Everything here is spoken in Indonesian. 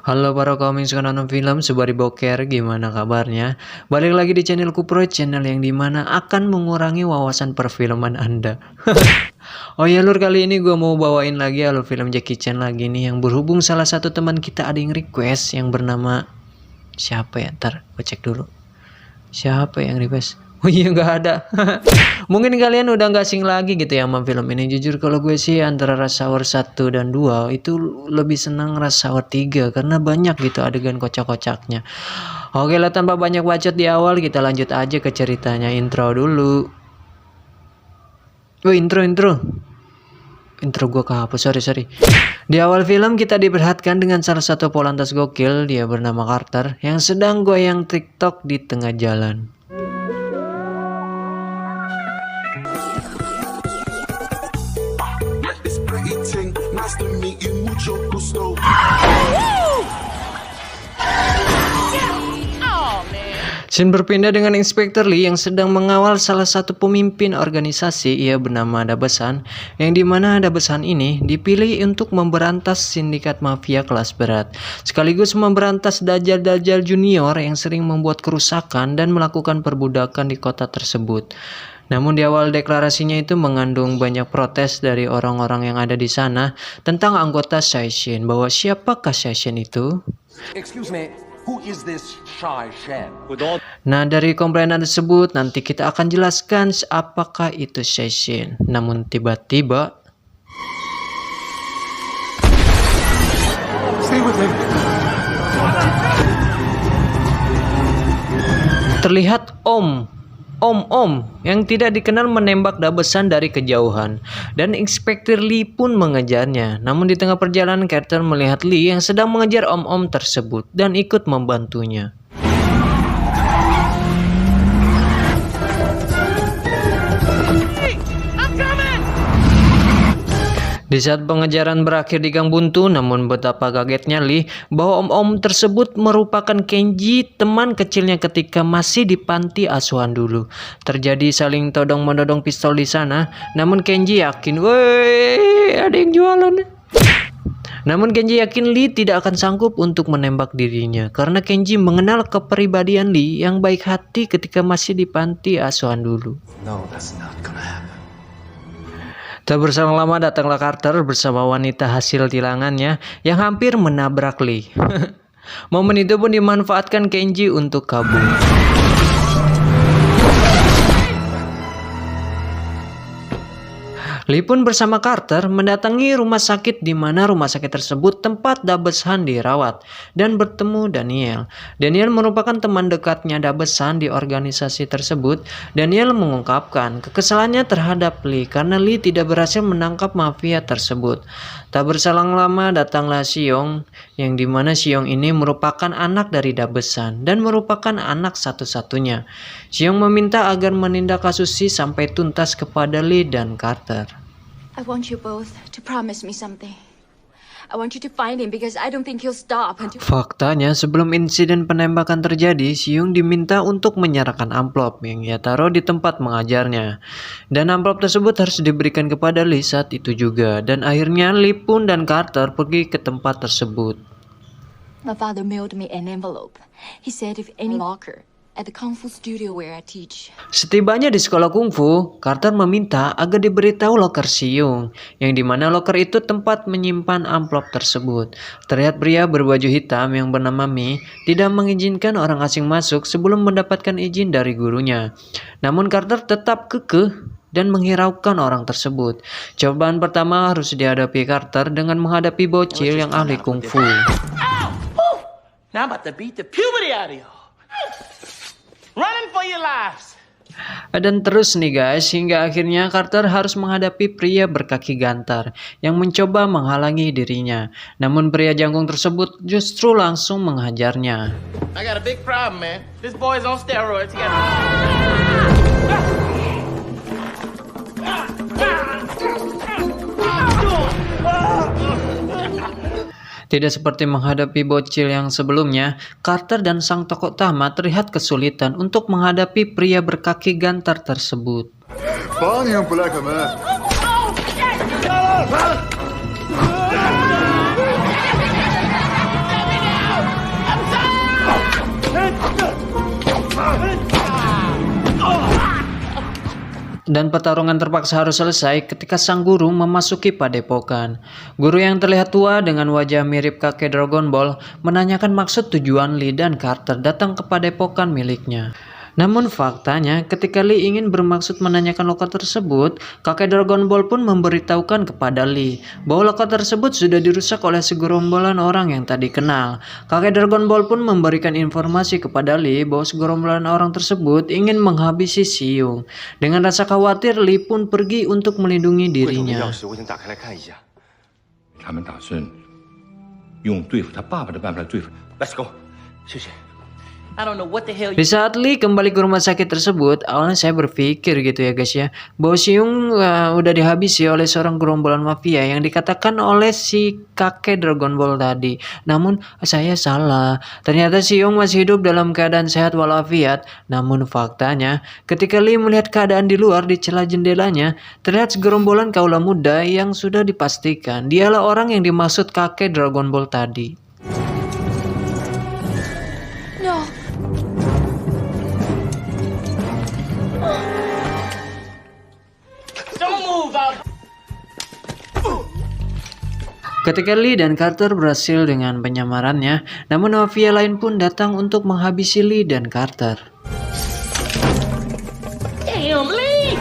Halo para kaum yang suka nonton film, Subari Boker, gimana kabarnya? Balik lagi di channel Kupro, channel yang dimana akan mengurangi wawasan perfilman Anda. Oh ya lur, kali ini gue mau bawain lagi alur film Jackie Chan lagi nih, yang berhubung salah satu teman kita ada yang request yang bernama siapa ya? Ntar gue cek dulu. Siapa yang request? Oh iya, nggak ada. Mungkin kalian udah nggak asing lagi gitu ya sama film ini. Jujur kalau gue sih antara Rush Hour 1 dan 2 itu lebih senang Rush Hour 3 karena banyak gitu adegan kocak-kocaknya. Oke lah, tanpa banyak bacot di awal, kita lanjut aja ke ceritanya. Intro dulu. Oh, intro gue kehapus, sorry. Di awal film kita diperhadapkan dengan salah satu polantas gokil, dia bernama Carter, yang sedang goyang TikTok di tengah jalan. Scene berpindah dengan Inspektur Lee yang sedang mengawal salah satu pemimpin organisasi, ia bernama Dabesan, yang dimana Dabesan ini dipilih untuk memberantas sindikat mafia kelas berat, sekaligus memberantas dajjal-dajjal junior yang sering membuat kerusakan dan melakukan perbudakan di kota tersebut. Namun di awal deklarasinya itu mengandung banyak protes dari orang-orang yang ada di sana tentang anggota Shaishin, bahwa siapakah Shaishin itu? Excuse me, who is this Shai Shen? Nah, dari komplainan tersebut nanti kita akan jelaskan apakah itu Shaishin. Namun tiba-tiba terlihat Om yang tidak dikenal menembak Dabesan dari kejauhan, dan Inspektur Lee pun mengejarnya. Namun di tengah perjalanan, Carter melihat Lee yang sedang mengejar Om tersebut dan ikut membantunya. Di saat pengejaran berakhir di gang buntu, namun betapa kagetnya Lee bahwa om tersebut merupakan Kenji, teman kecilnya ketika masih di panti asuhan dulu. Terjadi saling todong-menodong pistol di sana, namun Kenji yakin, woi, ada yang jualan. Namun Kenji yakin Lee tidak akan sanggup untuk menembak dirinya, karena Kenji mengenal kepribadian Lee yang baik hati ketika masih di panti asuhan dulu. No, that's not gonna happen. Tak berselang lama datanglah Carter bersama wanita hasil tilangannya yang hampir menabrak Lee. Momen itu pun dimanfaatkan Kenji untuk kabur. Lee pun bersama Carter mendatangi rumah sakit, di mana rumah sakit tersebut tempat Dabesan dirawat, dan bertemu Daniel. Daniel merupakan teman dekatnya Dabesan di organisasi tersebut. Daniel mengungkapkan kekesalannya terhadap Lee karena Lee tidak berhasil menangkap mafia tersebut. Tak berselang lama datanglah Xiong, yang dimana Xiong ini merupakan anak dari Dabesan dan merupakan anak satu-satunya. Xiong meminta agar menindak kasus Si sampai tuntas kepada Lee dan Carter. I want you both to promise me something. I want you to find him because I don't think he'll stop until... Faktanya, sebelum insiden penembakan terjadi, Xiong diminta untuk menyerahkan amplop yang ia taruh di tempat mengajarnya. Dan amplop tersebut harus diberikan kepada Lee saat itu juga. Dan akhirnya Lee pun dan Carter pergi ke tempat tersebut. My father mailed me an envelope. He said if any locker at the Kung Fu studio where I teach. Setibanya di sekolah kungfu, Carter meminta agar diberitahu loker Xiong, yang dimana loker itu tempat menyimpan amplop tersebut. Terlihat pria berbaju hitam yang bernama Mi tidak mengizinkan orang asing masuk sebelum mendapatkan izin dari gurunya. Namun Carter tetap kekeh dan menghiraukan orang tersebut. Cobaan pertama harus dihadapi Carter dengan menghadapi bocil yang ahli kungfu. Now I'm about to beat the puberty out of you. Running for your lives. Dan terus nih guys, hingga akhirnya Carter harus menghadapi pria berkaki gantar yang mencoba menghalangi dirinya. Namun pria jangkung tersebut justru langsung menghajarnya. I got a big problem, man. This boy's on steroids. He got... Tidak seperti menghadapi bocil yang sebelumnya, Carter dan sang tokoh utama terlihat kesulitan untuk menghadapi pria berkaki gantar tersebut. Dan pertarungan terpaksa harus selesai ketika sang guru memasuki padepokan. Guru yang terlihat tua dengan wajah mirip kakek Dragon Ball menanyakan maksud tujuan Lee dan Carter datang ke padepokan miliknya. Namun faktanya ketika Lee ingin bermaksud menanyakan lokal tersebut, kakek Dragon Ball pun memberitahukan kepada Lee bahwa lokal tersebut sudah dirusak oleh segerombolan orang yang tadi kenal. Kakek Dragon Ball pun memberikan informasi kepada Lee bahwa segerombolan orang tersebut ingin menghabisi Xiong. Dengan rasa khawatir, Lee pun pergi untuk melindungi 柜桶的 dirinya. 钥匙我已经打开来看一下。他们打算用对付他爸爸的办法来对付。 Let's go，谢谢。 I don't know what the hell Di saat Lee kembali ke rumah sakit tersebut, awalnya saya berpikir gitu ya guys ya, bahwa Xiong udah dihabisi oleh seorang gerombolan mafia yang dikatakan oleh si kakek Dragon Ball tadi. Namun saya salah, ternyata Xiong masih hidup dalam keadaan sehat walafiat. Namun faktanya, ketika Lee melihat keadaan di luar di celah jendelanya, terlihat segerombolan kaula muda yang sudah dipastikan dialah orang yang dimaksud kakek Dragon Ball tadi. No. Don't move out. Ketika Lee dan Carter berhasil dengan penyamarannya, namun mafia lain pun datang untuk menghabisi Lee dan Carter. Damn, Lee!